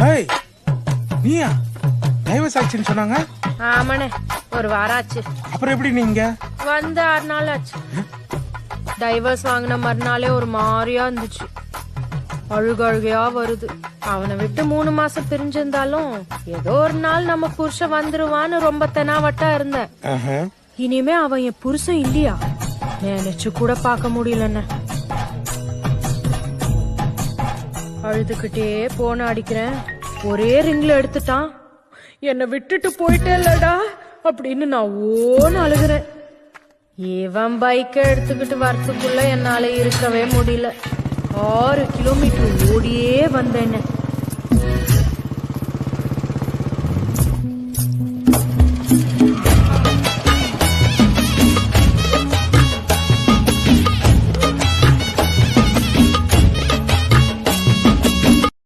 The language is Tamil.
ஏய் நீயா டைவர்ஸ் ஆச்சுன்னு சொன்னாங்க. ஆமாண்ணே, ஒரு வாரம் ஆச்சு. அப்புறம் எப்படி நீங்க வந்து 6 நாள் ஆச்சு. டைவர்ஸ் வாங்கின மறுநாளே ஒரு மாதிரியா இருந்துச்சு. அழுகையா வருது. அவனை விட்டு 3 மாசம் பிரிஞ்சிருந்தாலும் ஏதோ ஒரு நாள் நம்ம புருஷன் வந்துருவான்னு ரொம்ப தெனாவட்டா இருந்தேன். இனிமே அவன் என் புருஷன் இல்லையா நினைச்சு கூட பார்க்க முடியலன்னு அழுதுகிட்டே போன அடிக்கிறேன். ஒரே ரிங்ல எடுத்துட்டான். என்னை விட்டுட்டு போயிட்டே இல்லடா அப்படின்னு நான் ஓன்னு அழுகிறேன். இவன் பைக்கை எடுத்துக்கிட்டு வரத்துக்குள்ள என்னால இருக்கவே முடியல. 6 கிலோமீட்டர் ஓடியே வந்தேன்னு.